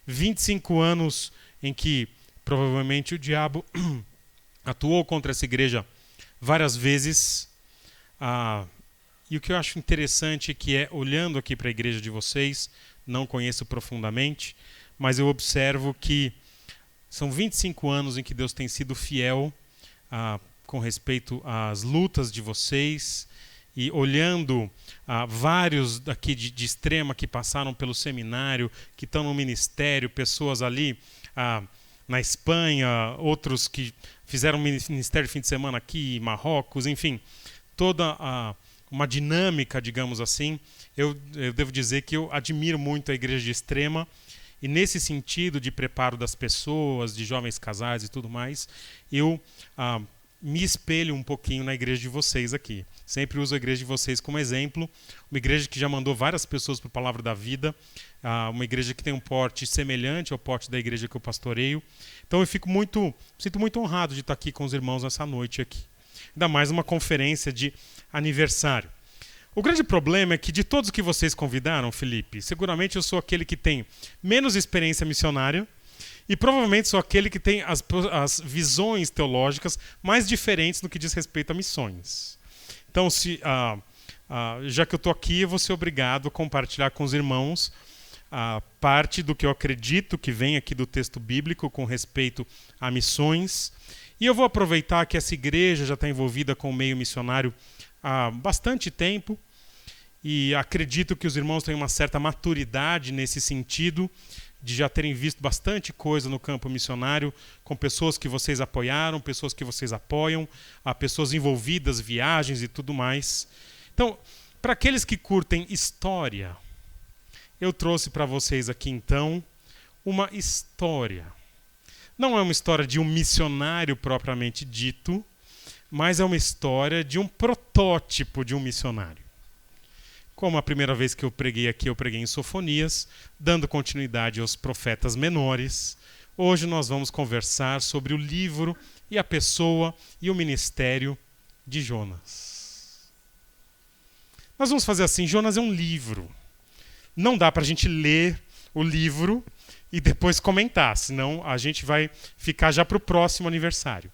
25 anos em que provavelmente o diabo atuou contra essa igreja várias vezes. E o que eu acho interessante é que olhando aqui para a igreja de vocês, não conheço profundamente, mas eu observo que são 25 anos em que Deus tem sido fiel com respeito às lutas de vocês, e olhando vários daqui de Extrema que passaram pelo seminário, que estão no ministério, pessoas ali na Espanha, outros que fizeram ministério de fim de semana aqui, Marrocos, enfim, toda uma dinâmica, digamos assim. Eu devo dizer que eu admiro muito a igreja de Extrema, e nesse sentido de preparo das pessoas, de jovens casais e tudo mais, eu me espelho um pouquinho na igreja de vocês aqui. Sempre uso a igreja de vocês como exemplo, uma igreja que já mandou várias pessoas para a Palavra da Vida, uma igreja que tem um porte semelhante ao porte da igreja que eu pastoreio. Então eu sinto muito honrado de estar aqui com os irmãos nessa noite aqui. Ainda mais uma conferência de aniversário. O grande problema é que de todos que vocês convidaram, Felipe, seguramente eu sou aquele que tem menos experiência missionária, e provavelmente sou aquele que tem as visões teológicas mais diferentes no que diz respeito a missões. Então, já que eu estou aqui, eu vou ser obrigado a compartilhar com os irmãos parte do que eu acredito que vem aqui do texto bíblico com respeito a missões. E eu vou aproveitar que essa igreja já está envolvida com o meio missionário há bastante tempo, e acredito que os irmãos têm uma certa maturidade nesse sentido, de já terem visto bastante coisa no campo missionário, com pessoas que vocês apoiaram, pessoas que vocês apoiam, pessoas envolvidas, viagens e tudo mais. Então, para aqueles que curtem história, eu trouxe para vocês aqui então uma história. Não é uma história de um missionário propriamente dito, mas é uma história de um protótipo de um missionário. Como a primeira vez que eu preguei aqui, eu preguei em Sofonias, dando continuidade aos profetas menores. Hoje nós vamos conversar sobre o livro e a pessoa e o ministério de Jonas. Nós vamos fazer assim, Jonas é um livro. Não dá para a gente ler o livro e depois comentar, senão a gente vai ficar já para o próximo aniversário.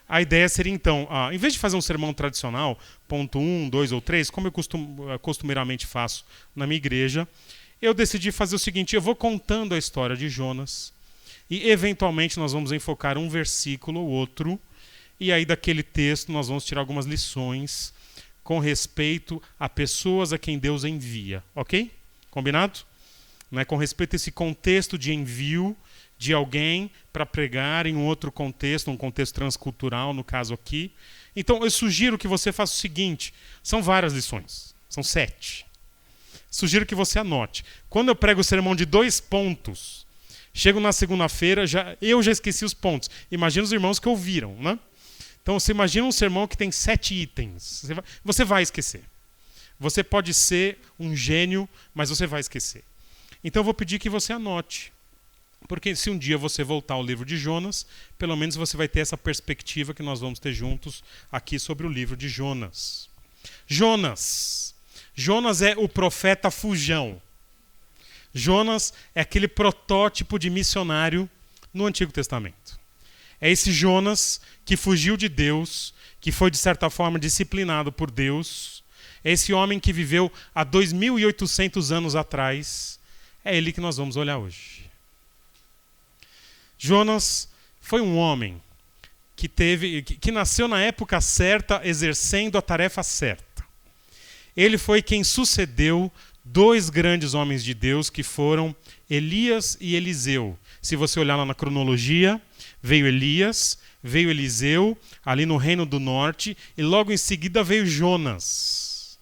A ideia seria, então, em vez de fazer um sermão tradicional, ponto 1, 2 ou 3, como eu costumeiramente faço na minha igreja, eu decidi fazer o seguinte: eu vou contando a história de Jonas e, eventualmente, nós vamos enfocar um versículo ou outro, e aí daquele texto nós vamos tirar algumas lições com respeito a pessoas a quem Deus envia. Ok? Combinado? Né? Com respeito a esse contexto de envio de alguém para pregar em um outro contexto, um contexto transcultural, no caso aqui. Então, eu sugiro que você faça o seguinte: são várias lições, são 7. Sugiro que você anote. Quando eu prego o sermão de 2 pontos, chego na segunda-feira, eu já esqueci os pontos. Imagina os irmãos que ouviram, né? Então, você imagina um sermão que tem 7 itens. Você vai esquecer. Você pode ser um gênio, mas você vai esquecer. Então, eu vou pedir que você anote. Porque se um dia você voltar ao livro de Jonas, pelo menos você vai ter essa perspectiva que nós vamos ter juntos aqui sobre o livro de Jonas. Jonas é o profeta fujão. Jonas é aquele protótipo de missionário no Antigo Testamento. É esse Jonas que fugiu de Deus, que foi de certa forma disciplinado por Deus. É esse homem que viveu há 2.800 anos atrás. É ele que nós vamos olhar hoje. Jonas foi um homem que nasceu na época certa, exercendo a tarefa certa. Ele foi quem sucedeu 2 grandes homens de Deus, que foram Elias e Eliseu. Se você olhar lá na cronologia, veio Elias, veio Eliseu, ali no Reino do Norte, e logo em seguida veio Jonas.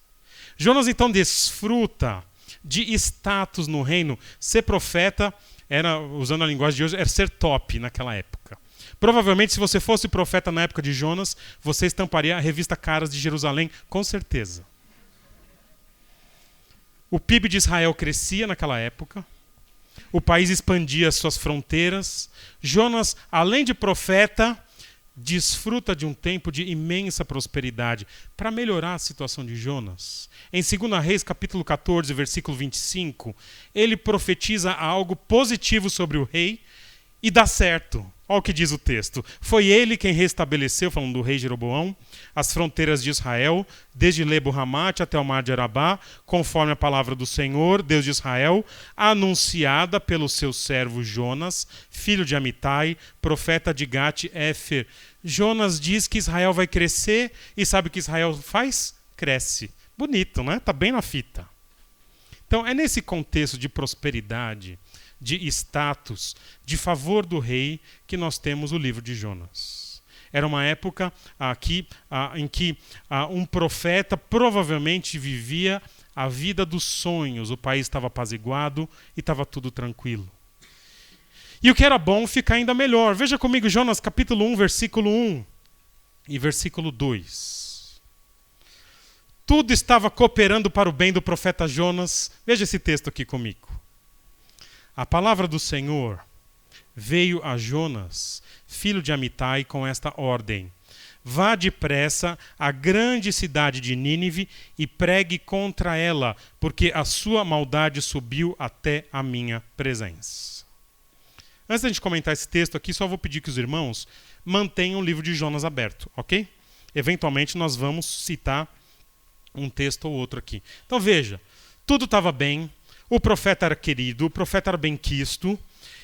Jonas então desfruta de status no reino. Ser profeta era, usando a linguagem de hoje, era ser top naquela época. Provavelmente, se você fosse profeta na época de Jonas, você estamparia a revista Caras de Jerusalém, com certeza. O PIB de Israel crescia naquela época. O país expandia suas fronteiras. Jonas, além de profeta, desfruta de um tempo de imensa prosperidade para melhorar a situação de Jonas. Em 2 Reis, capítulo 14, versículo 25, ele profetiza algo positivo sobre o rei e dá certo. Olha o que diz o texto. Foi ele quem restabeleceu, falando do rei Jeroboão, as fronteiras de Israel, desde Lebo-Ramate até o mar de Arabá, conforme a palavra do Senhor, Deus de Israel, anunciada pelo seu servo Jonas, filho de Amitai, profeta de Gat-Éfer. Jonas diz que Israel vai crescer e sabe o que Israel faz? Cresce. Bonito, né? Está bem na fita. Então é nesse contexto de prosperidade, de status, de favor do rei, que nós temos o livro de Jonas. Era uma época em que um profeta provavelmente vivia a vida dos sonhos. O país estava apaziguado e estava tudo tranquilo. E o que era bom fica ainda melhor. Veja comigo Jonas capítulo 1, versículo 1 e versículo 2. Tudo estava cooperando para o bem do profeta Jonas. Veja esse texto aqui comigo. A palavra do Senhor veio a Jonas, filho de Amitai, com esta ordem: vá depressa à grande cidade de Nínive e pregue contra ela, porque a sua maldade subiu até a minha presença. Antes da gente comentar esse texto aqui, só vou pedir que os irmãos mantenham o livro de Jonas aberto, ok? Eventualmente nós vamos citar um texto ou outro aqui. Então veja, tudo estava bem. O profeta era querido, o profeta era bem-quisto,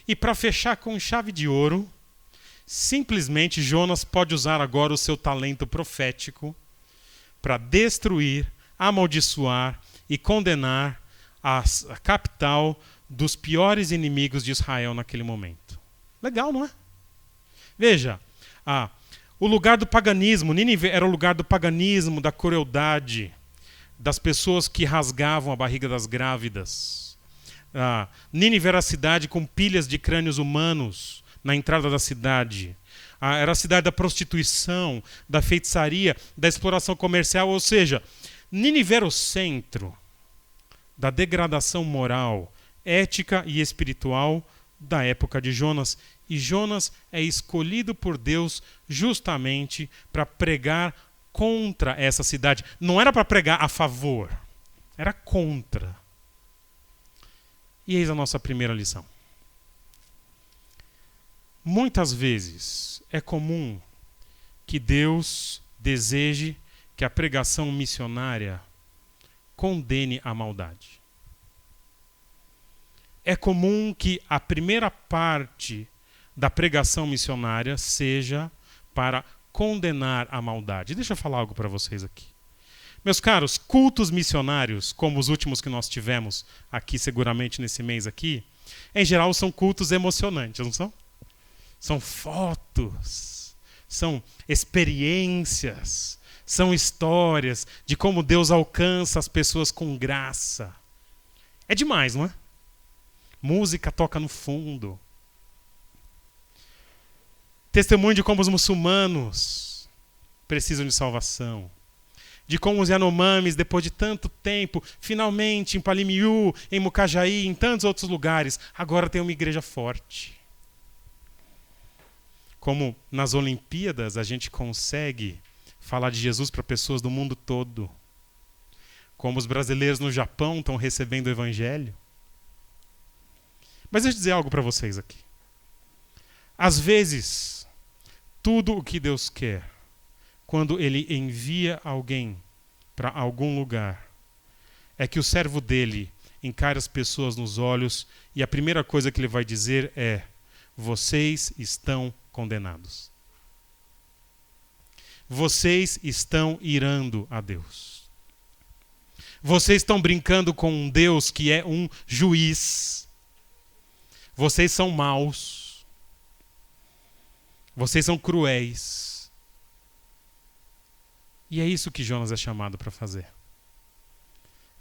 e para fechar com chave de ouro, simplesmente Jonas pode usar agora o seu talento profético para destruir, amaldiçoar e condenar a capital dos piores inimigos de Israel naquele momento. Legal, não é? Veja, o lugar do paganismo, Nínive era o lugar do paganismo, da crueldade, das pessoas que rasgavam a barriga das grávidas. Nínive era a cidade com pilhas de crânios humanos na entrada da cidade. Era a cidade da prostituição, da feitiçaria, da exploração comercial. Ou seja, Nínive era o centro da degradação moral, ética e espiritual da época de Jonas. E Jonas é escolhido por Deus justamente para pregar contra essa cidade. Não era para pregar a favor, era contra. E eis a nossa primeira lição. Muitas vezes é comum que Deus deseje que a pregação missionária condene a maldade. É comum que a primeira parte da pregação missionária seja para condenar a maldade. Deixa eu falar algo para vocês aqui. Meus caros, cultos missionários, como os últimos que nós tivemos aqui, seguramente nesse mês aqui, em geral são cultos emocionantes, não são? São fotos, são experiências, são histórias de como Deus alcança as pessoas com graça. É demais, não é? Música toca no fundo. Testemunho de como os muçulmanos precisam de salvação. De como os Yanomamis, depois de tanto tempo, finalmente em Palimiú, em Mucajaí, em tantos outros lugares, agora tem uma igreja forte. Como nas Olimpíadas a gente consegue falar de Jesus para pessoas do mundo todo. Como os brasileiros no Japão estão recebendo o Evangelho. Mas deixa eu dizer algo para vocês aqui. Às vezes, tudo o que Deus quer, quando Ele envia alguém para algum lugar, é que o servo dele encare as pessoas nos olhos e a primeira coisa que ele vai dizer é: vocês estão condenados. Vocês estão irando a Deus. Vocês estão brincando com um Deus que é um juiz. Vocês são maus. Vocês são cruéis. E é isso que Jonas é chamado para fazer.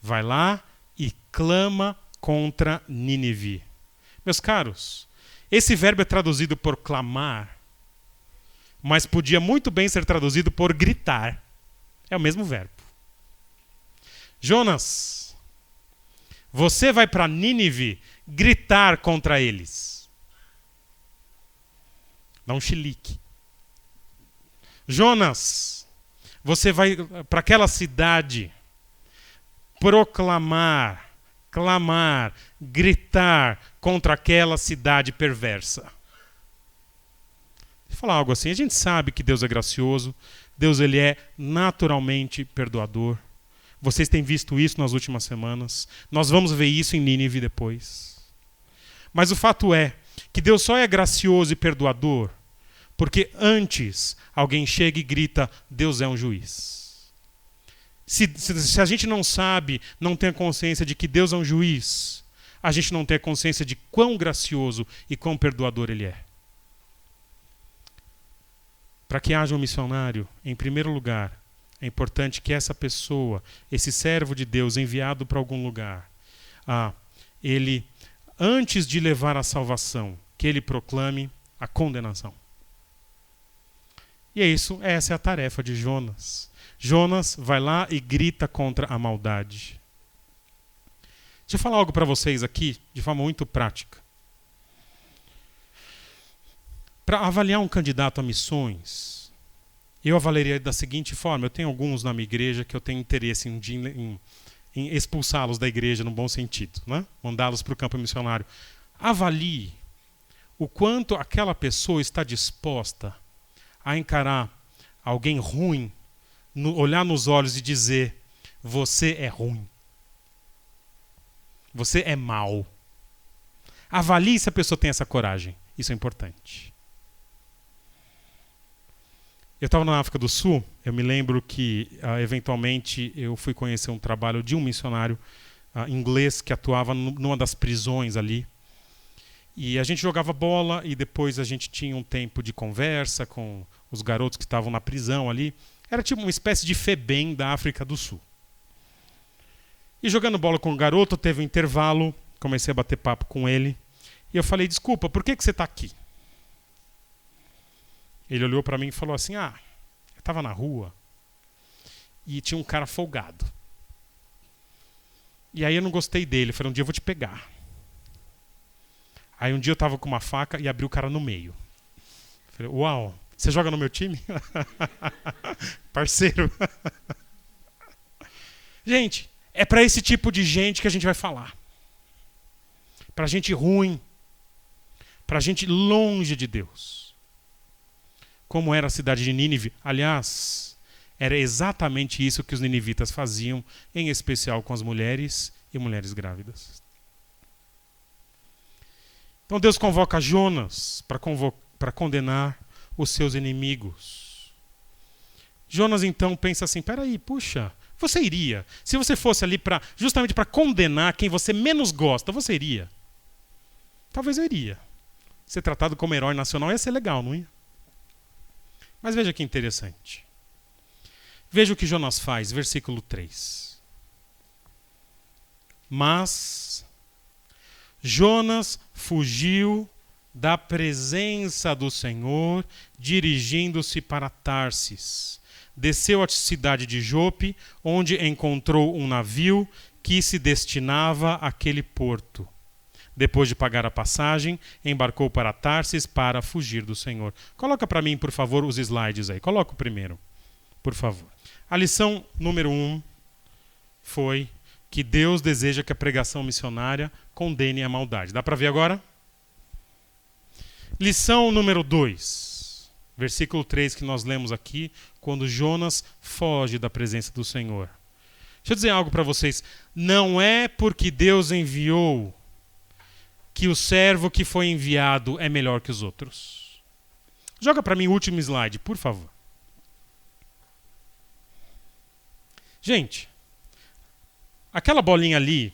Vai lá e clama contra Nínive. Meus caros, esse verbo é traduzido por clamar, mas podia muito bem ser traduzido por gritar. É o mesmo verbo. Jonas, você vai para Nínive gritar contra eles. Dá um chilique. Jonas, você vai para aquela cidade proclamar, clamar, gritar contra aquela cidade perversa. Vou falar algo assim, a gente sabe que Deus é gracioso, Deus ele é naturalmente perdoador. Vocês têm visto isso nas últimas semanas. Nós vamos ver isso em Nínive depois. Mas o fato é que Deus só é gracioso e perdoador porque antes alguém chega e grita, Deus é um juiz. Se a gente não sabe, não tem a consciência de que Deus é um juiz, a gente não tem a consciência de quão gracioso e quão perdoador Ele é. Para que haja um missionário, em primeiro lugar, é importante que essa pessoa, esse servo de Deus enviado para algum lugar, ele, antes de levar a salvação, que ele proclame a condenação. E essa é a tarefa de Jonas. Jonas vai lá e grita contra a maldade. Deixa eu falar algo para vocês aqui, de forma muito prática. Para avaliar um candidato a missões, eu avaliaria da seguinte forma. Eu tenho alguns na minha igreja que eu tenho interesse em expulsá-los da igreja no bom sentido, né? Mandá-los para o campo missionário. Avalie o quanto aquela pessoa está disposta a encarar alguém ruim, olhar nos olhos e dizer, você é ruim. Você é mau. Avalie se a pessoa tem essa coragem. Isso é importante. Eu estava na África do Sul, eu me lembro que, eventualmente, eu fui conhecer um trabalho de um missionário inglês que atuava numa das prisões ali. E a gente jogava bola e depois a gente tinha um tempo de conversa com os garotos que estavam na prisão ali. Era tipo uma espécie de FEBEM da África do Sul. E jogando bola com o garoto, teve um intervalo, comecei a bater papo com ele. E eu falei, desculpa, por que você está aqui? Ele olhou para mim e falou assim, eu estava na rua e tinha um cara folgado. E aí eu não gostei dele, falei, um dia eu vou te pegar. Aí um dia eu estava com uma faca e abri o cara no meio. Falei, uau, você joga no meu time? Parceiro. Gente, é para esse tipo de gente que a gente vai falar. Para gente ruim. Para gente longe de Deus. Como era a cidade de Nínive. Aliás, era exatamente isso que os ninivitas faziam, em especial com as mulheres e mulheres grávidas. Então Deus convoca Jonas para condenar os seus inimigos. Jonas então pensa assim, peraí, puxa, você iria? Se você fosse ali justamente para condenar quem você menos gosta, você iria? Talvez eu iria. Ser tratado como herói nacional ia ser legal, não ia? Mas veja que interessante. Veja o que Jonas faz, versículo 3. Mas Jonas fugiu da presença do Senhor, dirigindo-se para Tarsis. Desceu à cidade de Jope, onde encontrou um navio que se destinava àquele porto. Depois de pagar a passagem, embarcou para Tarsis para fugir do Senhor. Coloca para mim, por favor, os slides aí. Coloca o primeiro, por favor. A lição número 1 foi que Deus deseja que a pregação missionária condene a maldade. Dá para ver agora? Lição número 2, versículo 3 que nós lemos aqui, quando Jonas foge da presença do Senhor. Deixa eu dizer algo para vocês. Não é porque Deus enviou que o servo que foi enviado é melhor que os outros. Joga para mim o último slide, por favor. Gente, aquela bolinha ali,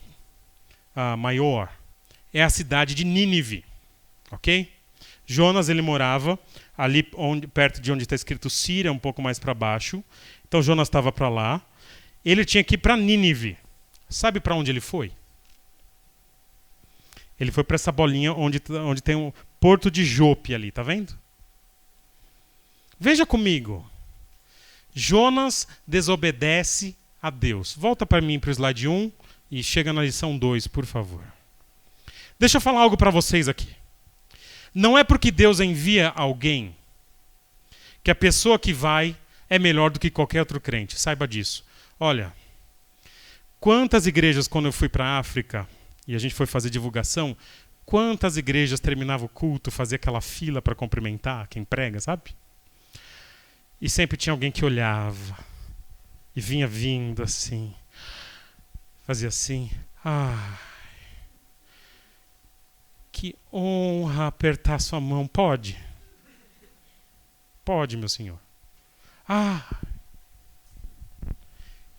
maior, é a cidade de Nínive, ok? Jonas, ele morava ali perto de onde está escrito Síria, um pouco mais para baixo. Então Jonas estava para lá. Ele tinha que ir para Nínive. Sabe para onde ele foi? Ele foi para essa bolinha onde tem um porto de Jope ali, tá vendo? Veja comigo. Jonas desobedece a Deus. Volta para mim para o slide 1 e chega na lição 2, por favor. Deixa eu falar algo para vocês aqui. Não é porque Deus envia alguém que a pessoa que vai é melhor do que qualquer outro crente. Saiba disso. Olha, quantas igrejas, quando eu fui para a África e a gente foi fazer divulgação, quantas igrejas terminavam o culto, fazia aquela fila para cumprimentar quem prega, sabe? E sempre tinha alguém que olhava e vinha vindo assim, fazia assim. Que honra apertar sua mão. Pode? Pode, meu senhor.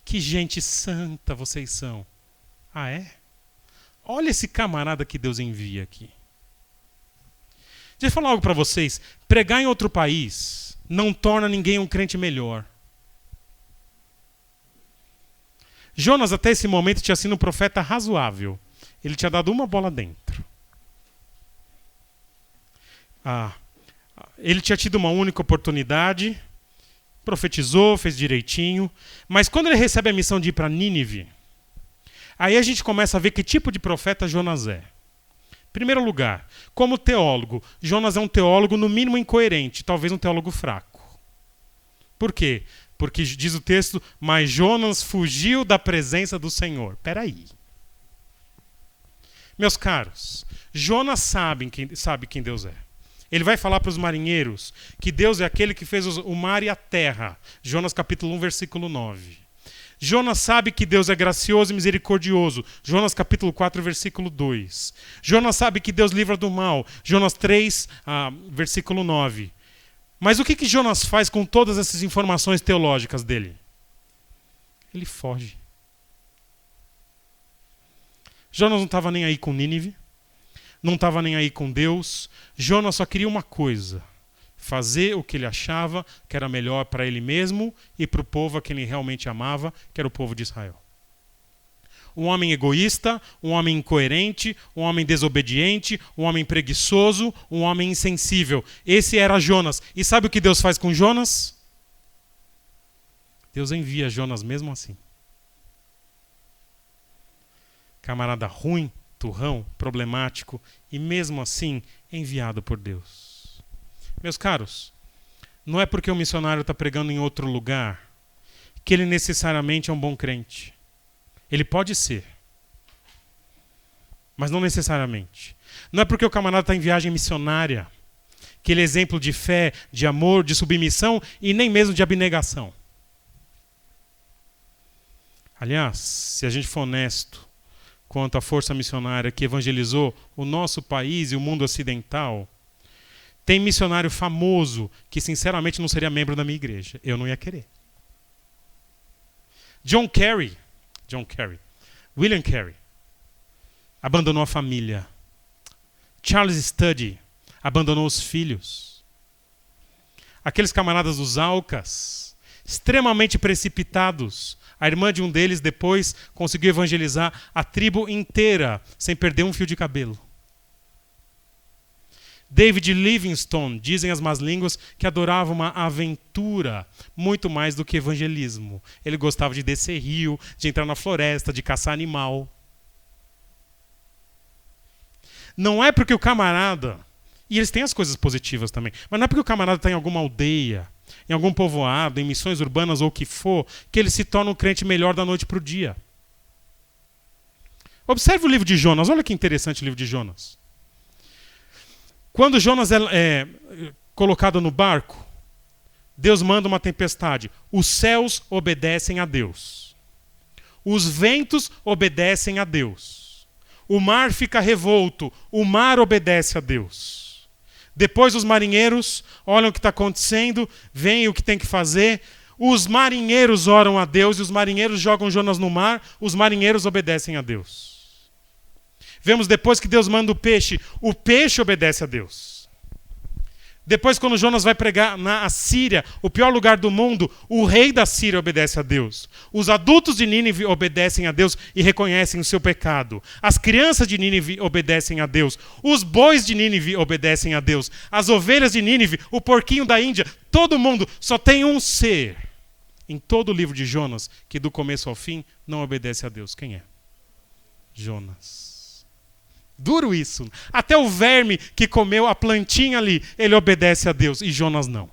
Que gente santa vocês são. É? Olha esse camarada que Deus envia aqui. Deixa eu falar algo para vocês. Pregar em outro país não torna ninguém um crente melhor. Jonas até esse momento tinha sido um profeta razoável. Ele tinha dado uma bola dentro. Ele tinha tido uma única oportunidade, profetizou, fez direitinho, mas quando ele recebe a missão de ir para Nínive, aí a gente começa a ver que tipo de profeta Jonas é. Em primeiro lugar, como teólogo, Jonas é um teólogo no mínimo incoerente, talvez um teólogo fraco. Por quê? Porque diz o texto, mas Jonas fugiu da presença do Senhor. Peraí. Meus caros, Jonas sabe quem Deus é. Ele vai falar para os marinheiros que Deus é aquele que fez o mar e a terra. Jonas capítulo 1, versículo 9. Jonas sabe que Deus é gracioso e misericordioso. Jonas capítulo 4, versículo 2. Jonas sabe que Deus livra do mal. Jonas 3, versículo 9. Mas o que Jonas faz com todas essas informações teológicas dele? Ele foge. Jonas não estava nem aí com Nínive. Não estava nem aí com Deus. Jonas só queria uma coisa: fazer o que ele achava que era melhor para ele mesmo e para o povo a quem ele realmente amava, que era o povo de Israel. Um homem egoísta, um homem incoerente, um homem desobediente, um homem preguiçoso, um homem insensível. Esse era Jonas. E sabe o que Deus faz com Jonas? Deus envia Jonas mesmo assim. Camarada ruim, turrão, problemático e mesmo assim enviado por Deus. Meus caros, não é porque o missionário está pregando em outro lugar que ele necessariamente é um bom crente. Ele pode ser, mas não necessariamente. Não é porque o camarada está em viagem missionária que ele é exemplo de fé, de amor, de submissão e nem mesmo de abnegação. Aliás, se a gente for honesto quanto à força missionária que evangelizou o nosso país e o mundo ocidental, tem missionário famoso que sinceramente não seria membro da minha igreja. Eu não ia querer. William Carey abandonou a família. Charles Studd abandonou os filhos. Aqueles camaradas dos Alcas, extremamente precipitados. A irmã de um deles depois conseguiu evangelizar a tribo inteira sem perder um fio de cabelo. David Livingstone, dizem as más línguas, que adorava uma aventura muito mais do que evangelismo. Ele gostava de descer rio, de entrar na floresta, de caçar animal. Não é porque o camarada... E eles têm as coisas positivas também. Mas não é porque o camarada está em alguma aldeia, em algum povoado, em missões urbanas ou o que for, que ele se torna um crente melhor da noite para o dia. Observe o livro de Jonas. Olha que interessante o livro de Jonas. Quando Jonas é colocado no barco, Deus manda uma tempestade. Os céus obedecem a Deus. Os ventos obedecem a Deus. O mar fica revolto. O mar obedece a Deus. Depois os marinheiros olham o que está acontecendo, veem o que tem que fazer. Os marinheiros oram a Deus e os marinheiros jogam Jonas no mar. Os marinheiros obedecem a Deus. Vemos depois que Deus manda o peixe obedece a Deus. Depois, quando Jonas vai pregar na Assíria, o pior lugar do mundo, o rei da Síria obedece a Deus. Os adultos de Nínive obedecem a Deus e reconhecem o seu pecado. As crianças de Nínive obedecem a Deus. Os bois de Nínive obedecem a Deus. As ovelhas de Nínive, o porquinho da Índia, todo mundo. Só tem um ser em todo o livro de Jonas que do começo ao fim não obedece a Deus. Quem é? Jonas. Duro isso. Até o verme que comeu a plantinha ali, ele obedece a Deus. E Jonas não.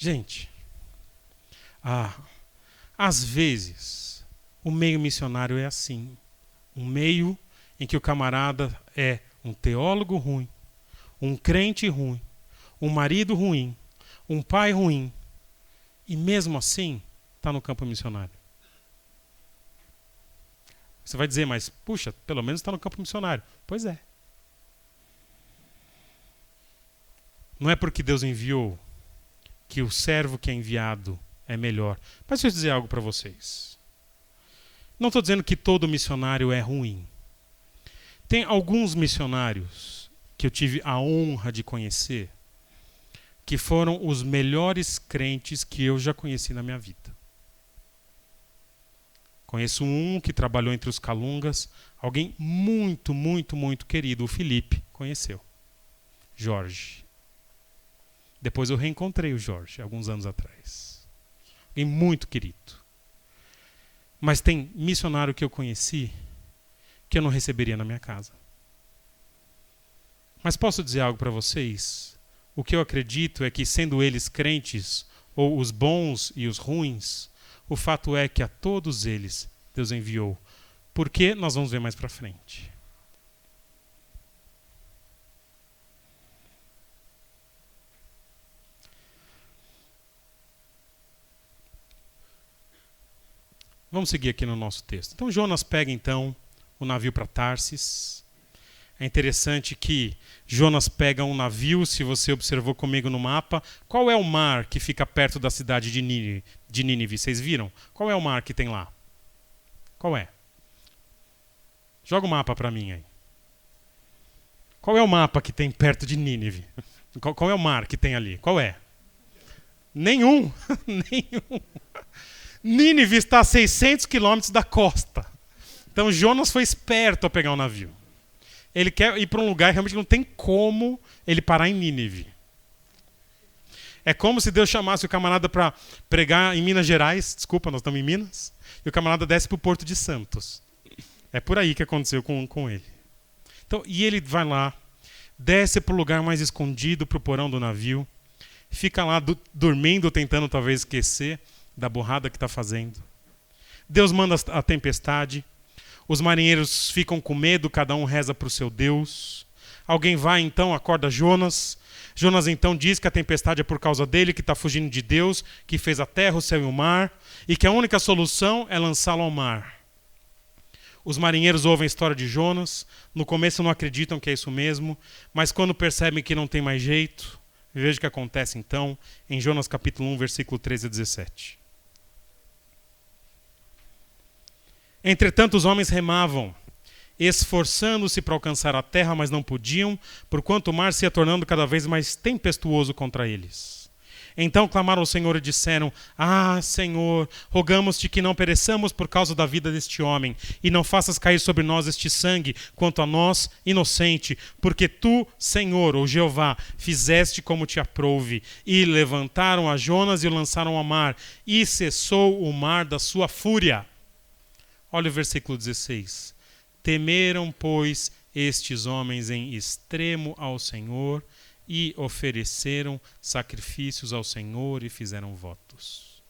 Gente, às vezes, o meio missionário é assim. Um meio em que o camarada é um teólogo ruim, um crente ruim, um marido ruim, um pai ruim, e mesmo assim está no campo missionário. Você vai dizer, mas puxa, pelo menos está no campo missionário. Pois é. Não é porque Deus enviou que o servo que é enviado é melhor. Mas deixa eu dizer algo para vocês. Não estou dizendo que todo missionário é ruim. Tem alguns missionários que eu tive a honra de conhecer que foram os melhores crentes que eu já conheci na minha vida. Conheço um que trabalhou entre os Calungas, alguém muito, muito, muito querido, o Felipe, conheceu. Jorge. Depois eu reencontrei o Jorge, alguns anos atrás. Alguém muito querido. Mas tem missionário que eu conheci que eu não receberia na minha casa. Mas posso dizer algo para vocês? O que eu acredito é que, sendo eles crentes, ou os bons e os ruins, o fato é que a todos eles Deus enviou. Por quê? Nós vamos ver mais para frente. Vamos seguir aqui no nosso texto. Então Jonas pega então o navio para Tarsis. É interessante que Jonas pega um navio, se você observou comigo no mapa. Qual é o mar que fica perto da cidade de Nínive? Vocês viram? Qual é o mar que tem lá? Qual é? Joga o mapa para mim aí. Qual é o mapa que tem perto de Nínive? Qual é o mar que tem ali? Qual é? Nenhum. Nenhum. Nínive está a 600 quilômetros da costa. Então Jonas foi esperto ao pegar um navio. Ele quer ir para um lugar que realmente não tem como ele parar em Nínive. É como se Deus chamasse o camarada para pregar em Minas Gerais. Desculpa, nós estamos em Minas. E o camarada desce para o Porto de Santos. É por aí que aconteceu com ele. Então, e ele vai lá, desce para o lugar mais escondido, para o porão do navio. Fica lá dormindo, tentando talvez esquecer da burrada que está fazendo. Deus manda a tempestade. Os marinheiros ficam com medo, cada um reza para o seu Deus. Alguém vai então, acorda Jonas. Jonas então diz que a tempestade é por causa dele, que está fugindo de Deus, que fez a terra, o céu e o mar, e que a única solução é lançá-lo ao mar. Os marinheiros ouvem a história de Jonas. No começo não acreditam que é isso mesmo, mas quando percebem que não tem mais jeito, veja o que acontece então em Jonas capítulo 1, versículo 13 a 17. Entretanto, os homens remavam, esforçando-se para alcançar a terra, mas não podiam, porquanto o mar se ia tornando cada vez mais tempestuoso contra eles. Então clamaram ao Senhor e disseram: Ah, Senhor, rogamos-te que não pereçamos por causa da vida deste homem, e não faças cair sobre nós este sangue, quanto a nós, inocente, porque tu, Senhor, ou Jeová, fizeste como te aprouve. E levantaram a Jonas e o lançaram ao mar, e cessou o mar da sua fúria. Olha o versículo 16. Temeram, pois, estes homens em extremo ao Senhor e ofereceram sacrifícios ao Senhor e fizeram votos.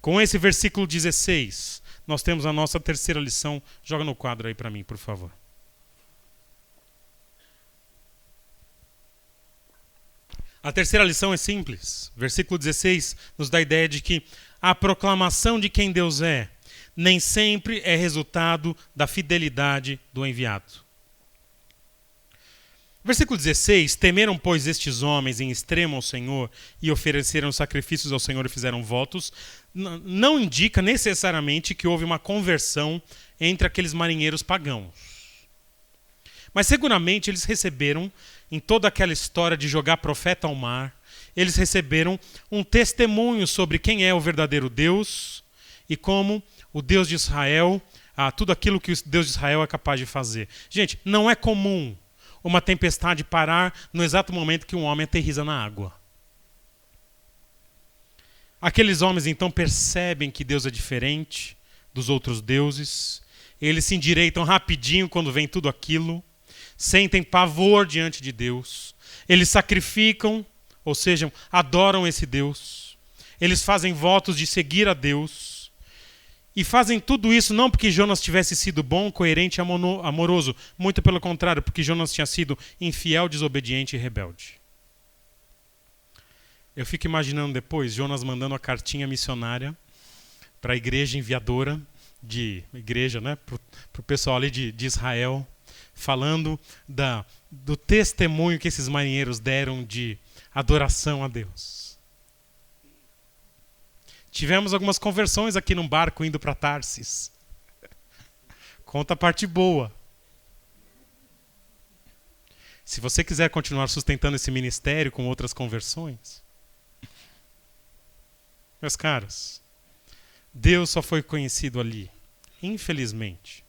Com esse versículo 16, nós temos a nossa terceira lição. Joga no quadro aí para mim, por favor. A terceira lição é simples. Versículo 16 nos dá a ideia de que a proclamação de quem Deus é nem sempre é resultado da fidelidade do enviado. Versículo 16, temeram, pois, estes homens em extremo ao Senhor e ofereceram sacrifícios ao Senhor e fizeram votos, não indica necessariamente que houve uma conversão entre aqueles marinheiros pagãos. Mas seguramente eles receberam, em toda aquela história de jogar profeta ao mar, eles receberam um testemunho sobre quem é o verdadeiro Deus e como o Deus de Israel, tudo aquilo que o Deus de Israel é capaz de fazer. Gente, não é comum uma tempestade parar no exato momento que um homem aterriza na água. Aqueles homens então percebem que Deus é diferente dos outros deuses. Eles se endireitam rapidinho quando vem tudo aquilo. Sentem pavor diante de Deus. Eles sacrificam, ou seja, adoram esse Deus. Eles fazem votos de seguir a Deus. E fazem tudo isso não porque Jonas tivesse sido bom, coerente e amoroso. Muito pelo contrário, porque Jonas tinha sido infiel, desobediente e rebelde. Eu fico imaginando depois Jonas mandando a cartinha missionária para a igreja enviadora de igreja, né, para o pessoal ali de Israel, falando do testemunho que esses marinheiros deram de adoração a Deus. Tivemos algumas conversões aqui num barco indo para Tarsis. Conta a parte boa. Se você quiser continuar sustentando esse ministério com outras conversões, meus caros, Deus só foi conhecido ali, infelizmente,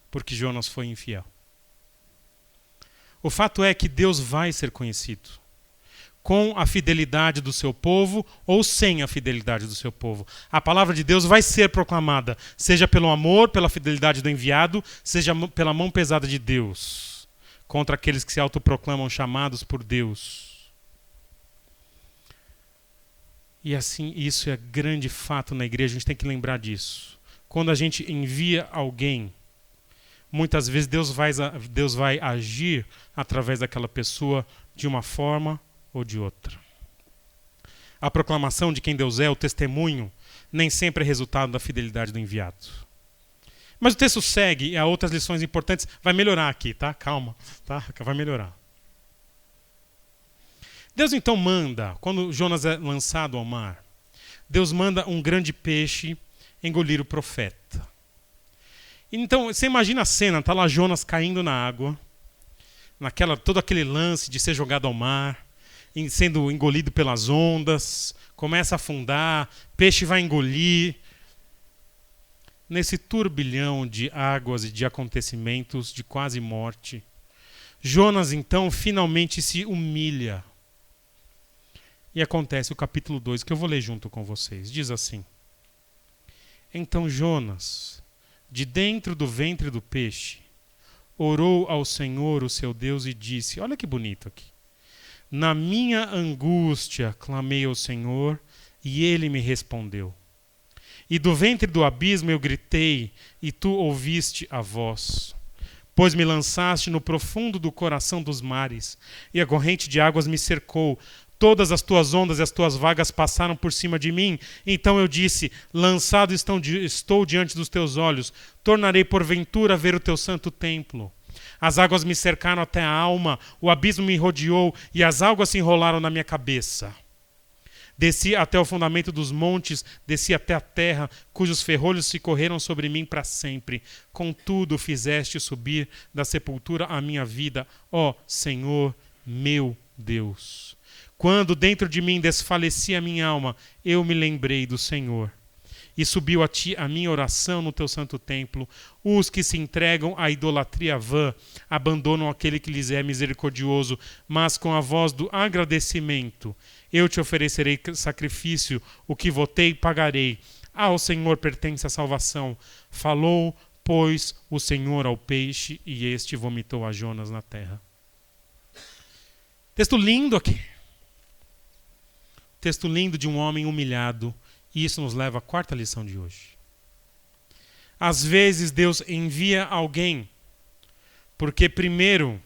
porque Jonas foi infiel. O fato é que Deus vai ser conhecido com a fidelidade do seu povo ou sem a fidelidade do seu povo. A palavra de Deus vai ser proclamada, seja pelo amor, pela fidelidade do enviado, seja pela mão pesada de Deus, contra aqueles que se autoproclamam chamados por Deus. E assim, isso é grande fato na igreja, a gente tem que lembrar disso. Quando a gente envia alguém, muitas vezes Deus vai agir através daquela pessoa de uma forma ou de outra. A proclamação de quem Deus é, o testemunho, nem sempre é resultado da fidelidade do enviado. Mas o texto segue e há outras lições importantes. Vai melhorar aqui, tá? Calma, tá? Vai melhorar. Deus então manda, quando Jonas é lançado ao mar, Deus manda um grande peixe engolir o profeta. Então, você imagina a cena, está lá Jonas caindo na água, todo aquele lance de ser jogado ao mar, sendo engolido pelas ondas, começa a afundar, peixe vai engolir. Nesse turbilhão de águas e de acontecimentos de quase morte, Jonas então finalmente se humilha. E acontece o capítulo 2, que eu vou ler junto com vocês. Diz assim: Então Jonas, de dentro do ventre do peixe, orou ao Senhor, o seu Deus, e disse, olha que bonito aqui, na minha angústia clamei ao Senhor, e ele me respondeu. E do ventre do abismo eu gritei, e tu ouviste a voz. Pois me lançaste no profundo do coração dos mares, e a corrente de águas me cercou. Todas as tuas ondas e as tuas vagas passaram por cima de mim. Então eu disse, lançado estou diante dos teus olhos. Tornarei porventura a ver o teu santo templo. As águas me cercaram até a alma, o abismo me rodeou e as águas se enrolaram na minha cabeça. Desci até o fundamento dos montes, desci até a terra, cujos ferrolhos se correram sobre mim para sempre. Contudo fizeste subir da sepultura a minha vida, ó Senhor, meu Deus. Quando dentro de mim desfalecia a minha alma, eu me lembrei do Senhor. E subiu a ti a minha oração no teu santo templo. Os que se entregam à idolatria vã abandonam aquele que lhes é misericordioso, mas com a voz do agradecimento eu te oferecerei sacrifício, o que votei pagarei. Ao Senhor pertence a salvação. Falou, pois, o Senhor ao peixe, e este vomitou a Jonas na terra. Texto lindo aqui. Texto lindo de um homem humilhado. E isso nos leva à quarta lição de hoje. Às vezes Deus envia alguém porque primeiro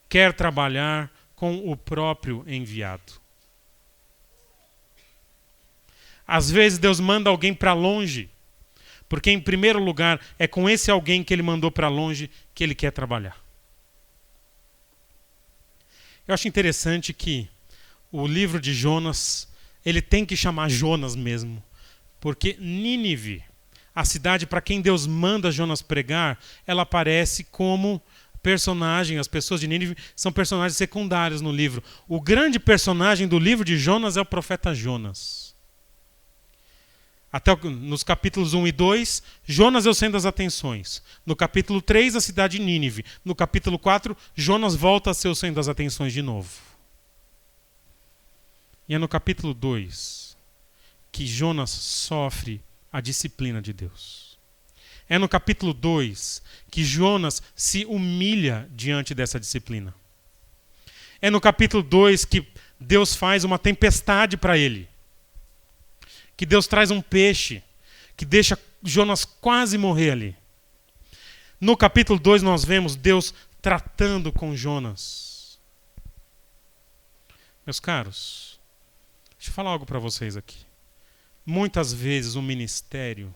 quer trabalhar com o próprio enviado. Às vezes Deus manda alguém para longe porque em primeiro lugar é com esse alguém que ele mandou para longe que ele quer trabalhar. Eu acho interessante que o livro de Jonas, ele tem que chamar Jonas mesmo. Porque Nínive, a cidade para quem Deus manda Jonas pregar, ela aparece como personagem. As pessoas de Nínive são personagens secundários no livro. O grande personagem do livro de Jonas é o profeta Jonas. Até nos capítulos 1 e 2, Jonas é o centro das atenções. No capítulo 3, a cidade de Nínive. No capítulo 4, Jonas volta a ser o centro das atenções de novo. E é no capítulo 2 que Jonas sofre a disciplina de Deus. É no capítulo 2 que Jonas se humilha diante dessa disciplina. É no capítulo 2 que Deus faz uma tempestade para ele. que Deus traz um peixe, que deixa Jonas quase morrer ali. No capítulo 2 nós vemos Deus tratando com Jonas. Meus caros, deixa eu falar algo para vocês aqui. Muitas vezes o ministério,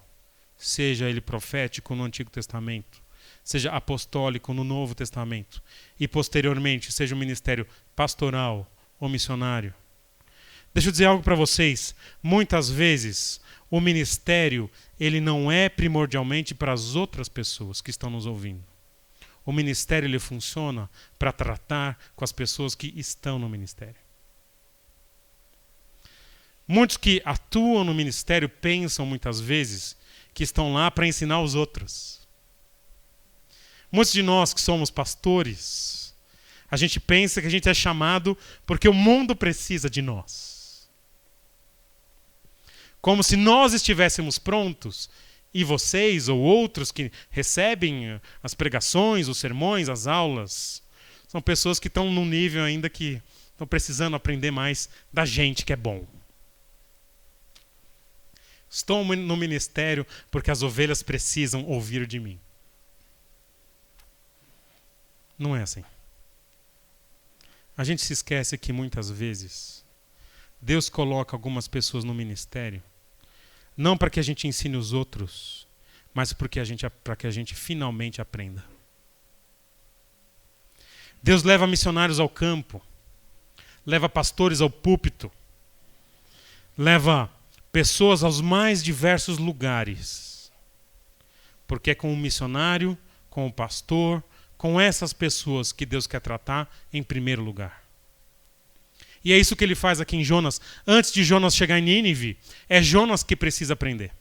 seja ele profético no Antigo Testamento, seja apostólico no Novo Testamento, e posteriormente seja um ministério pastoral ou missionário. Deixa eu dizer algo para vocês. Muitas vezes o ministério ele não é primordialmente para as outras pessoas que estão nos ouvindo. O ministério ele funciona para tratar com as pessoas que estão no ministério. Muitos que atuam no ministério pensam muitas vezes que estão lá para ensinar os outros. Muitos de nós que somos pastores, a gente pensa que a gente é chamado porque o mundo precisa de nós. Como se nós estivéssemos prontos e vocês ou outros que recebem as pregações, os sermões, as aulas, são pessoas que estão num nível ainda que estão precisando aprender mais da gente que é bom. Estou no ministério porque as ovelhas precisam ouvir de mim. Não é assim. A gente se esquece que muitas vezes Deus coloca algumas pessoas no ministério não para que a gente ensine os outros, mas para que a gente finalmente aprenda. Deus leva missionários ao campo, leva pastores ao púlpito, leva pessoas aos mais diversos lugares. Porque é com o missionário, com o pastor, com essas pessoas que Deus quer tratar em primeiro lugar. E é isso que ele faz aqui em Jonas. Antes de Jonas chegar em Nínive, é Jonas que precisa aprender.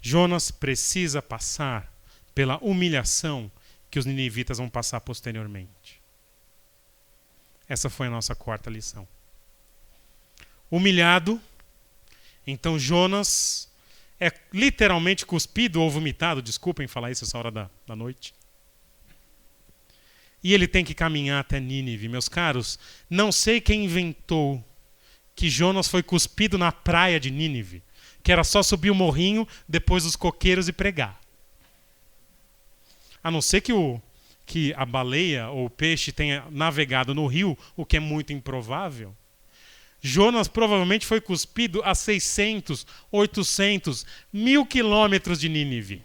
Jonas precisa passar pela humilhação que os ninivitas vão passar posteriormente. Essa foi a nossa quarta lição. Humilhado, então Jonas é literalmente cuspido ou vomitado, desculpem falar isso essa hora da noite. E ele tem que caminhar até Nínive. Meus caros, não sei quem inventou que Jonas foi cuspido na praia de Nínive, que era só subir o morrinho, depois os coqueiros e pregar. A não ser que a baleia ou o peixe tenha navegado no rio, o que é muito improvável. Jonas provavelmente foi cuspido a 600, 800, 1000 quilômetros de Nínive.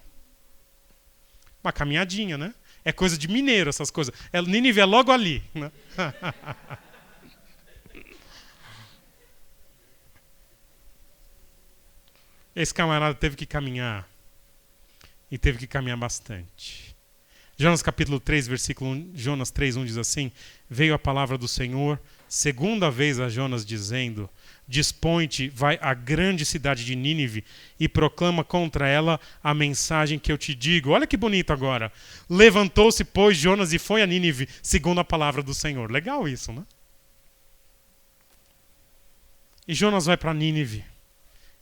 Uma caminhadinha, né? É coisa de mineiro essas coisas. Nínive é logo ali, né? Esse camarada teve que caminhar. E teve que caminhar bastante. Jonas capítulo 3, versículo 1, Jonas 3:1 diz assim: veio a palavra do Senhor, segunda vez a Jonas, dizendo: dispõe-te, vai à grande cidade de Nínive e proclama contra ela a mensagem que eu te digo. Olha que bonito agora. Levantou-se, pois, Jonas e foi a Nínive, segundo a palavra do Senhor. Legal isso, né? E Jonas vai para Nínive.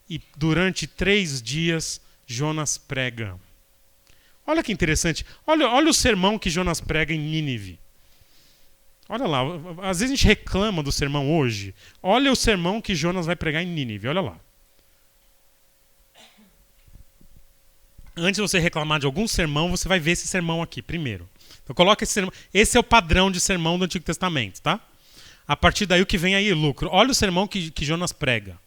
E durante 3 dias, Jonas prega. Olha que interessante. Olha o sermão que Jonas prega em Nínive. Olha lá. Às vezes a gente reclama do sermão hoje. Olha o sermão que Jonas vai pregar em Nínive. Olha lá. Antes de você reclamar de algum sermão, você vai ver esse sermão aqui primeiro. Então coloca esse sermão. Esse é o padrão de sermão do Antigo Testamento, tá? A partir daí o que vem aí, lucro. Olha o sermão que Jonas prega.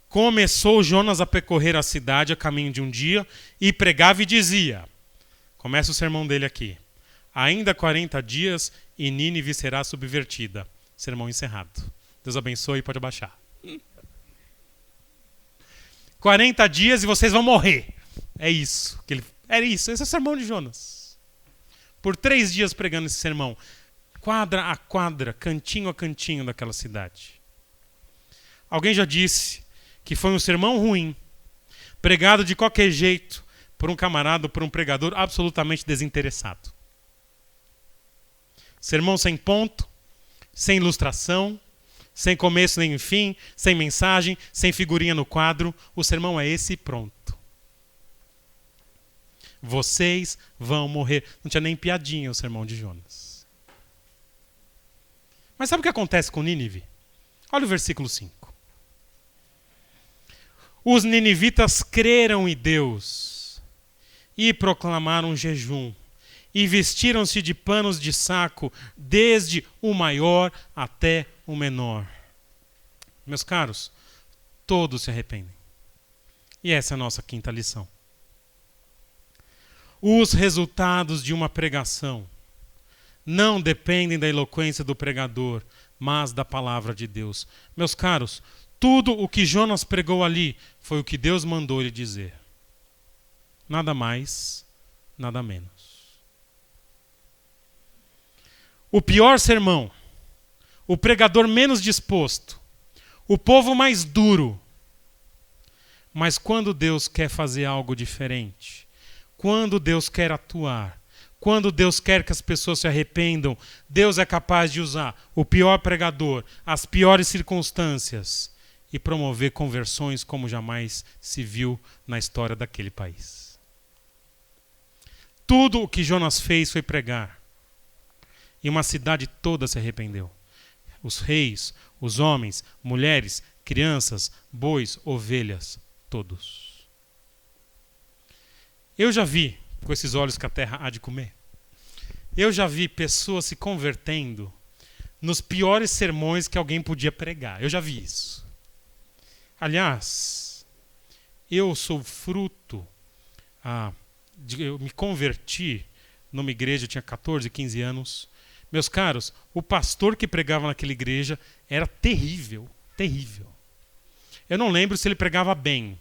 Começou Jonas a percorrer a cidade a caminho de um dia e pregava e dizia... Começa o sermão dele aqui. Ainda 40 dias e Nínive será subvertida. Sermão encerrado. Deus abençoe e pode abaixar. 40 dias e vocês vão morrer. É isso. Era isso. Esse é o sermão de Jonas. Por 3 dias pregando esse sermão. Quadra a quadra, cantinho a cantinho daquela cidade. Alguém já disse que foi um sermão ruim, pregado de qualquer jeito, por um camarada, por um pregador absolutamente desinteressado. Sermão sem ponto, sem ilustração, sem começo nem fim, sem mensagem, sem figurinha no quadro. O sermão é esse e pronto. Vocês vão morrer. Não tinha nem piadinha o sermão de Jonas. Mas sabe o que acontece com Nínive? Olha o versículo 5. Os ninivitas creram em Deus e proclamaram jejum, e vestiram-se de panos de saco, desde o maior até o menor. Meus caros, todos se arrependem. E essa é a nossa quinta lição. Os resultados de uma pregação não dependem da eloquência do pregador, mas da palavra de Deus. Meus caros, tudo o que Jonas pregou ali foi o que Deus mandou ele dizer. Nada mais, nada menos. O pior sermão, o pregador menos disposto, o povo mais duro. Mas quando Deus quer fazer algo diferente, quando Deus quer atuar, quando Deus quer que as pessoas se arrependam, Deus é capaz de usar o pior pregador, as piores circunstâncias e promover conversões como jamais se viu na história daquele país. Tudo o que Jonas fez foi pregar. E uma cidade toda se arrependeu. Os reis, os homens, mulheres, crianças, bois, ovelhas, todos. Eu já vi, com esses olhos que a terra há de comer, eu já vi pessoas se convertendo nos piores sermões que alguém podia pregar. Eu já vi isso. Aliás, eu sou fruto, eu me converti numa igreja, eu tinha 14, 15 anos. Meus caros, o pastor que pregava naquela igreja era terrível, terrível. Eu não lembro se ele pregava bem.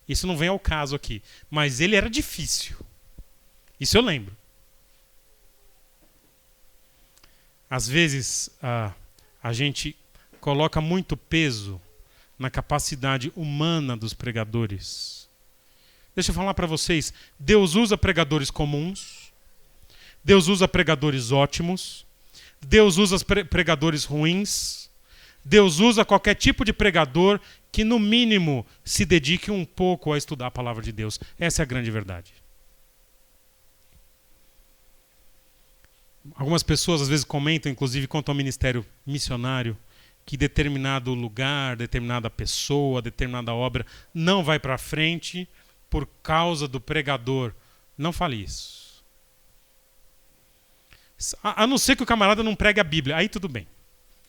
Isso não vem ao caso aqui. Mas ele era difícil. Isso eu lembro. Às vezes, a gente coloca muito peso na capacidade humana dos pregadores. Deixa eu falar para vocês. Deus usa pregadores comuns. Deus usa pregadores ótimos. Deus usa pregadores ruins. Deus usa qualquer tipo de pregador que, no mínimo, se dedique um pouco a estudar a palavra de Deus. Essa é a grande verdade. Algumas pessoas, às vezes, comentam, inclusive, quanto ao ministério missionário, que determinado lugar, determinada pessoa, determinada obra não vai para frente por causa do pregador. Não fale isso. A não ser que o camarada não pregue a Bíblia. Aí tudo bem.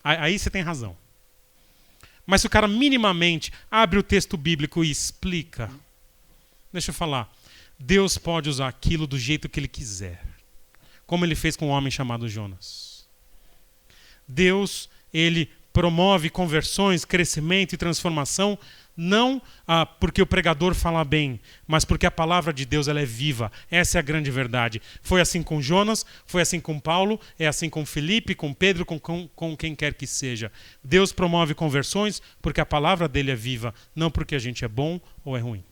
Aí você tem razão. Mas se o cara minimamente abre o texto bíblico e explica, deixa eu falar, Deus pode usar aquilo do jeito que Ele quiser. Como Ele fez com um homem chamado Jonas. Deus, Ele promove conversões, crescimento e transformação, não porque o pregador fala bem, mas porque a palavra de Deus ela é viva. Essa é a grande verdade. Foi assim com Jonas, foi assim com Paulo, é assim com Filipe, com Pedro, com quem quer que seja. Deus promove conversões porque a palavra dele é viva, não porque a gente é bom ou é ruim.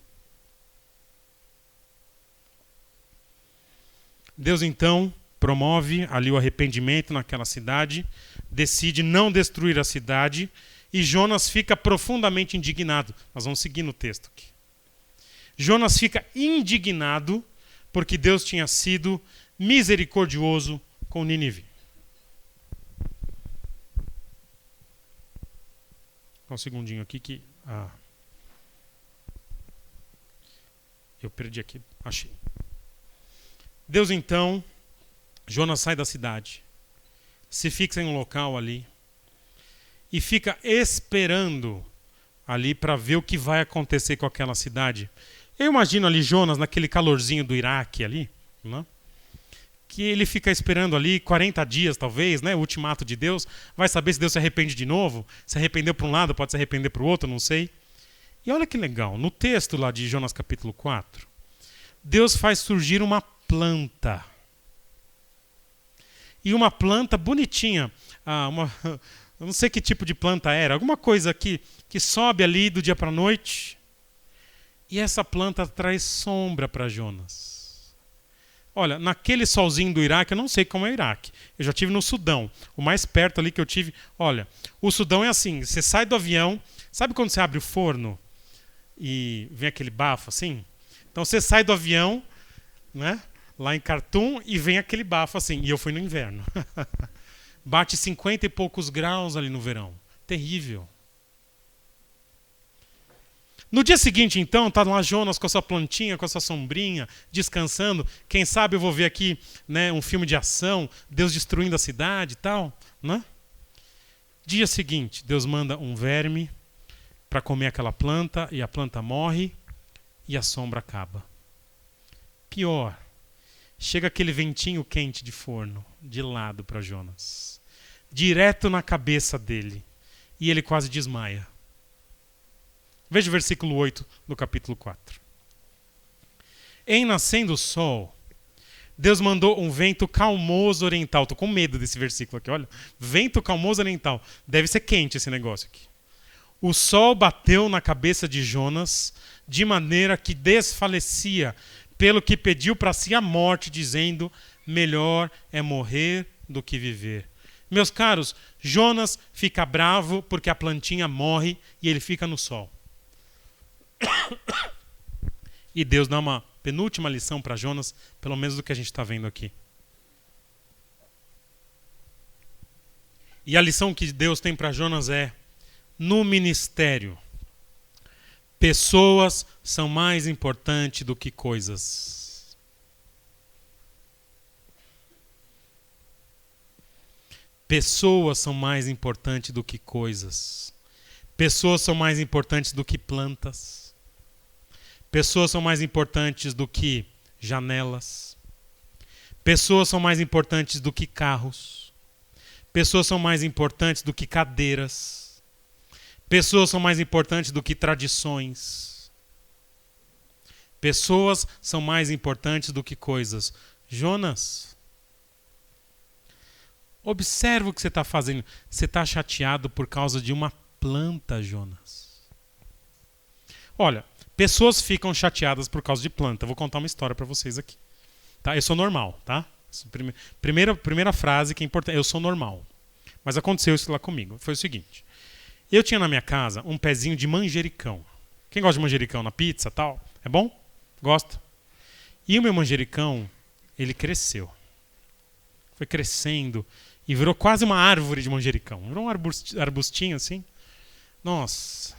Deus então promove ali o arrependimento naquela cidade, decide não destruir a cidade, e Jonas fica profundamente indignado. Nós vamos seguir no texto aqui. Jonas fica indignado porque Deus tinha sido misericordioso com Nínive. Um segundinho aqui que... eu perdi aqui. Achei. Deus então, Jonas sai da cidade, se fixa em um local ali, e fica esperando ali para ver o que vai acontecer com aquela cidade. Eu imagino ali Jonas naquele calorzinho do Iraque ali, né? Que ele fica esperando ali 40 dias talvez, né? O ultimato de Deus. Vai saber se Deus se arrepende de novo. Se arrependeu para um lado, pode se arrepender para o outro, não sei. E olha que legal, no texto lá de Jonas capítulo 4, Deus faz surgir uma planta. E uma planta bonitinha, eu não sei que tipo de planta era, alguma coisa que sobe ali do dia para a noite. E essa planta traz sombra para Jonas. Olha, naquele solzinho do Iraque, eu não sei como é o Iraque. Eu já estive no Sudão. O mais perto ali que eu tive... Olha, o Sudão é assim, você sai do avião, sabe quando você abre o forno e vem aquele bafo assim? Então você sai do avião, né, lá em Khartoum, e vem aquele bafo assim. E eu fui no inverno. Bate 50 e poucos graus ali no verão. Terrível. No dia seguinte, então, tá lá Jonas com a sua plantinha, com a sua sombrinha, descansando. Quem sabe eu vou ver aqui, né, um filme de ação, Deus destruindo a cidade e tal, né? Dia seguinte, Deus manda um verme para comer aquela planta e a planta morre e a sombra acaba. Pior, chega aquele ventinho quente de forno de lado para Jonas, direto na cabeça dele, e ele quase desmaia. Veja o versículo 8 do capítulo 4. Em nascendo o sol, Deus mandou um vento calmoso oriental. Estou com medo desse versículo aqui, olha. Vento calmoso oriental. Deve ser quente esse negócio aqui. O sol bateu na cabeça de Jonas de maneira que desfalecia, pelo que pediu para si a morte, dizendo: melhor é morrer do que viver. Meus caros, Jonas fica bravo porque a plantinha morre e ele fica no sol. E Deus dá uma penúltima lição para Jonas, pelo menos do que a gente está vendo aqui. E a lição que Deus tem para Jonas é: no ministério, pessoas são mais importantes do que coisas. Pessoas são mais importantes do que coisas. Pessoas são mais importantes do que plantas. Pessoas são mais importantes do que janelas. Pessoas são mais importantes do que carros. Pessoas são mais importantes do que cadeiras. Pessoas são mais importantes do que tradições. Pessoas são mais importantes do que coisas. Jonas, observa o que você está fazendo. Você está chateado por causa de uma planta, Jonas. Olha, pessoas ficam chateadas por causa de planta. Vou contar uma história para vocês aqui. Tá? Eu sou normal, tá? Primeira frase que é importante. Eu sou normal. Mas aconteceu isso lá comigo. Foi o seguinte. Eu tinha na minha casa um pezinho de manjericão. Quem gosta de manjericão na pizza e tal? É bom? Gosta? E o meu manjericão, ele cresceu. Foi crescendo e virou quase uma árvore de manjericão. Virou um arbustinho assim. Nossa.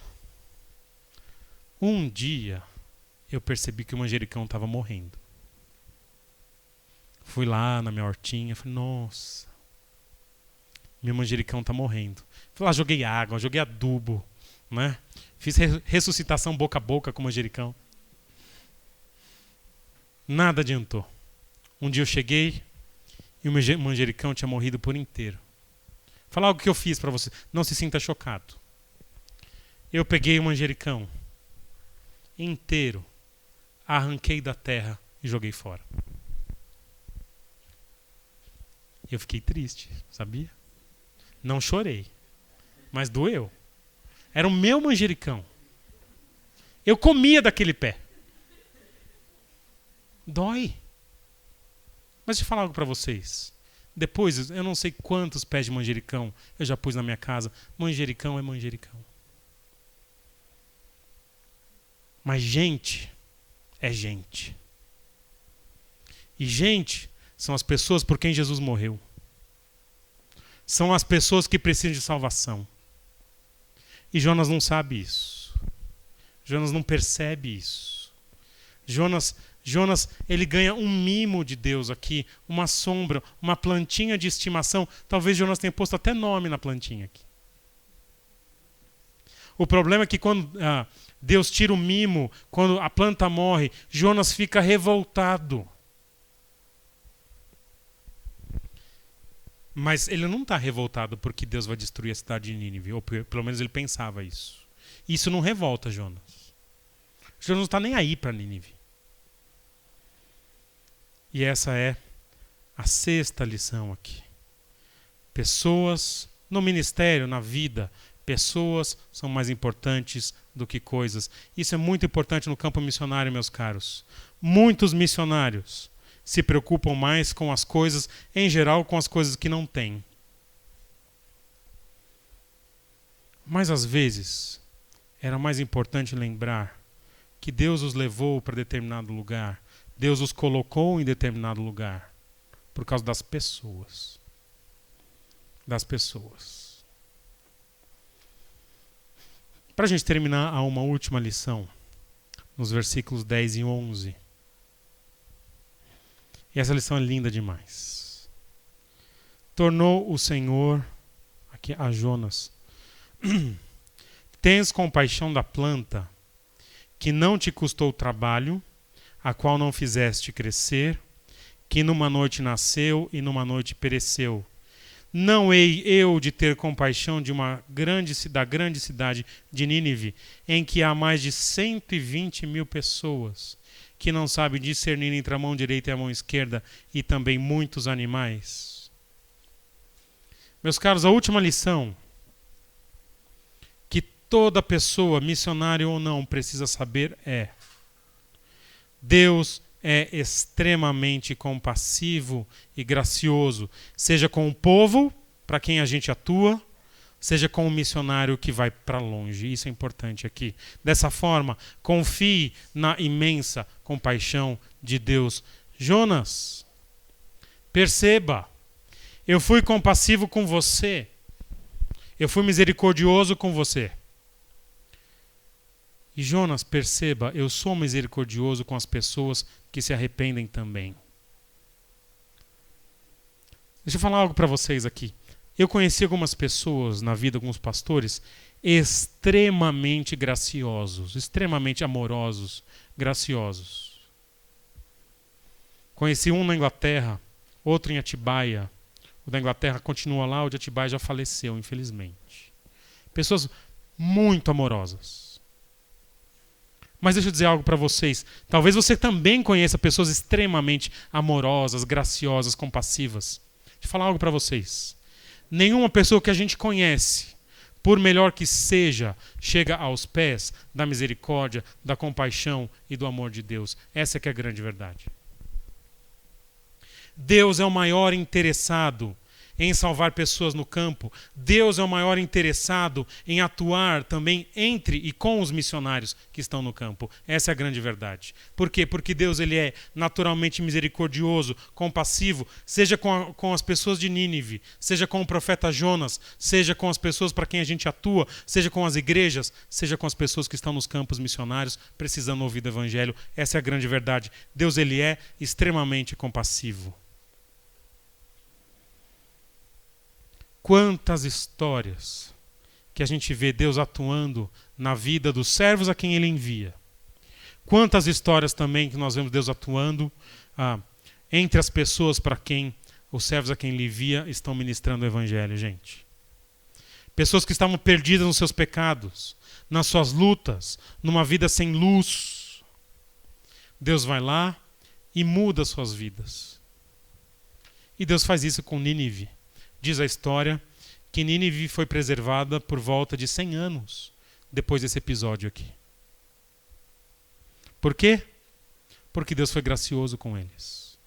Um dia eu percebi que o manjericão estava morrendo. Fui lá na minha hortinha, falei: nossa, meu manjericão está morrendo. Fui lá, joguei água, joguei adubo, né? Fiz ressuscitação boca a boca com o manjericão. Nada adiantou. Um dia eu cheguei e o manjericão tinha morrido por inteiro. Vou falar algo que eu fiz para você. Não se sinta chocado. Eu peguei o manjericão inteiro, arranquei da terra e joguei fora. Eu fiquei triste, sabia? Não chorei, mas doeu. Era o meu manjericão. Eu comia daquele pé. Dói. Mas deixa eu falar algo para vocês. Depois, eu não sei quantos pés de manjericão eu já pus na minha casa. Manjericão é manjericão. Mas gente é gente. E gente são as pessoas por quem Jesus morreu. São as pessoas que precisam de salvação. E Jonas não sabe isso. Jonas não percebe isso. Jonas, ele ganha um mimo de Deus aqui, uma sombra, uma plantinha de estimação. Talvez Jonas tenha posto até nome na plantinha aqui. O problema é que quando Deus tira o mimo, quando a planta morre, Jonas fica revoltado. Mas ele não está revoltado porque Deus vai destruir a cidade de Nínive, ou pelo menos ele pensava isso. Isso não revolta Jonas. Jonas não está nem aí para Nínive. E essa é a sexta lição aqui. Pessoas no ministério, na vida, pessoas são mais importantes do que coisas. Isso é muito importante no campo missionário, meus caros. Muitos missionários se preocupam mais com as coisas, em geral, com as coisas que não têm. Mas às vezes era mais importante lembrar que Deus os levou para determinado lugar. Deus os colocou em determinado lugar por causa das pessoas. Das pessoas. Para a gente terminar, há uma última lição, nos versículos 10 e 11. E essa lição é linda demais. Tornou o Senhor, aqui a Jonas, tens compaixão da planta, que não te custou trabalho, a qual não fizeste crescer, que numa noite nasceu e numa noite pereceu. Não hei eu de ter compaixão da grande cidade de Nínive, em que há mais de 120 mil pessoas, que não sabem discernir entre a mão direita e a mão esquerda, e também muitos animais. Meus caros, a última lição que toda pessoa, missionário ou não, precisa saber é: Deus é extremamente compassivo e gracioso, seja com o povo para quem a gente atua, seja com o missionário que vai para longe. Isso é importante aqui. Dessa forma, confie na imensa compaixão de Deus. Jonas, perceba, eu fui compassivo com você, eu fui misericordioso com você. E Jonas, perceba, eu sou misericordioso com as pessoas que se arrependem também. Deixa eu falar algo para vocês aqui. Eu conheci algumas pessoas na vida, alguns pastores, extremamente graciosos, extremamente amorosos, graciosos. Conheci um na Inglaterra, outro em Atibaia. O da Inglaterra continua lá, o de Atibaia já faleceu, infelizmente. Pessoas muito amorosas. Mas deixa eu dizer algo para vocês. Talvez você também conheça pessoas extremamente amorosas, graciosas, compassivas. Deixa eu falar algo para vocês. Nenhuma pessoa que a gente conhece, por melhor que seja, chega aos pés da misericórdia, da compaixão e do amor de Deus. Essa é que é a grande verdade. Deus é o maior interessado em salvar pessoas no campo. Deus é o maior interessado em atuar também entre e com os missionários que estão no campo. Essa é a grande verdade. Por quê? Porque Deus ele é naturalmente misericordioso, compassivo, seja com as pessoas de Nínive, seja com o profeta Jonas, seja com as pessoas para quem a gente atua, seja com as igrejas, seja com as pessoas que estão nos campos missionários precisando ouvir do evangelho. Essa é a grande verdade. Deus ele é extremamente compassivo. Quantas histórias que a gente vê Deus atuando na vida dos servos a quem Ele envia. Quantas histórias também que nós vemos Deus atuando entre as pessoas para quem os servos a quem Ele envia estão ministrando o Evangelho, gente. Pessoas que estavam perdidas nos seus pecados, nas suas lutas, numa vida sem luz. Deus vai lá e muda suas vidas. E Deus faz isso com Nínive. Diz a história que Nínive foi preservada por volta de 100 anos depois desse episódio aqui. Por quê? Porque Deus foi gracioso com eles.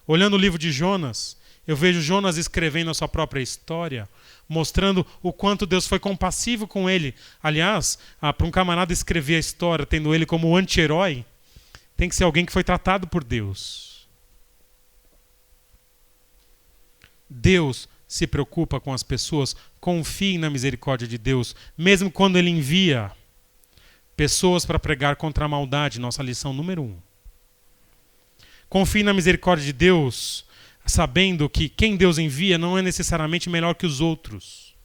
Olhando o livro de Jonas, eu vejo Jonas escrevendo a sua própria história, mostrando o quanto Deus foi compassivo com ele. Aliás, para um camarada escrever a história, tendo ele como anti-herói, tem que ser alguém que foi tratado por Deus. Deus se preocupa com as pessoas, confie na misericórdia de Deus, mesmo quando Ele envia pessoas para pregar contra a maldade, nossa lição número 1. Confie na misericórdia de Deus, sabendo que quem Deus envia não é necessariamente melhor que os outros.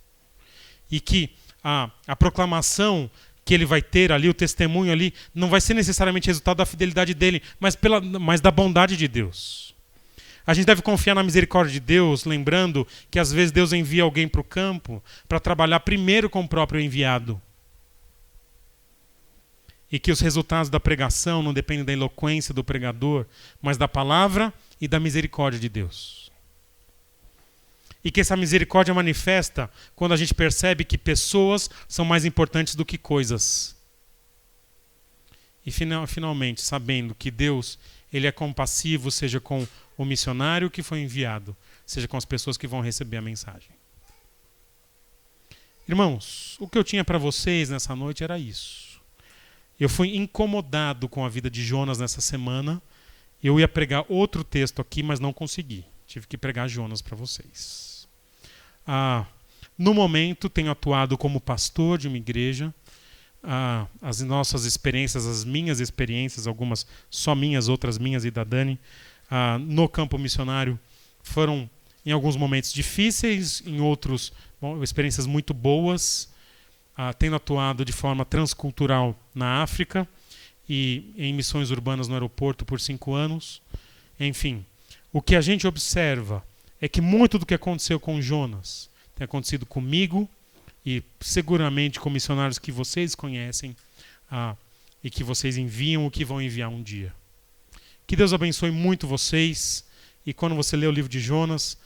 E que a proclamação que ele vai ter ali, o testemunho ali, não vai ser necessariamente resultado da fidelidade dele, mas da bondade de Deus. A gente deve confiar na misericórdia de Deus, lembrando que às vezes Deus envia alguém para o campo para trabalhar primeiro com o próprio enviado. E que os resultados da pregação não dependem da eloquência do pregador, mas da palavra e da misericórdia de Deus. E que essa misericórdia manifesta quando a gente percebe que pessoas são mais importantes do que coisas. E finalmente, sabendo que Deus ele é compassivo, seja com o missionário que foi enviado, seja com as pessoas que vão receber a mensagem. Irmãos, o que eu tinha para vocês nessa noite era isso. Eu fui incomodado com a vida de Jonas nessa semana. Eu ia pregar outro texto aqui, mas não consegui. Tive que pregar Jonas para vocês. No momento, tenho atuado como pastor de uma igreja. as nossas experiências, as minhas experiências, algumas só minhas, outras minhas e da Dani, no campo missionário foram em alguns momentos difíceis, em outros experiências muito boas, tendo atuado de forma transcultural na África e em missões urbanas no aeroporto por 5 anos. Enfim, o que a gente observa é que muito do que aconteceu com Jonas tem acontecido comigo e seguramente com missionários que vocês conhecem e que vocês enviam ou que vão enviar um dia. Que Deus abençoe muito vocês, e quando você lê o livro de Jonas,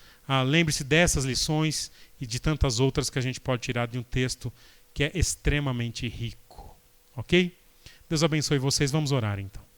lembre-se dessas lições e de tantas outras que a gente pode tirar de um texto que é extremamente rico. Ok? Deus abençoe vocês. Vamos orar então.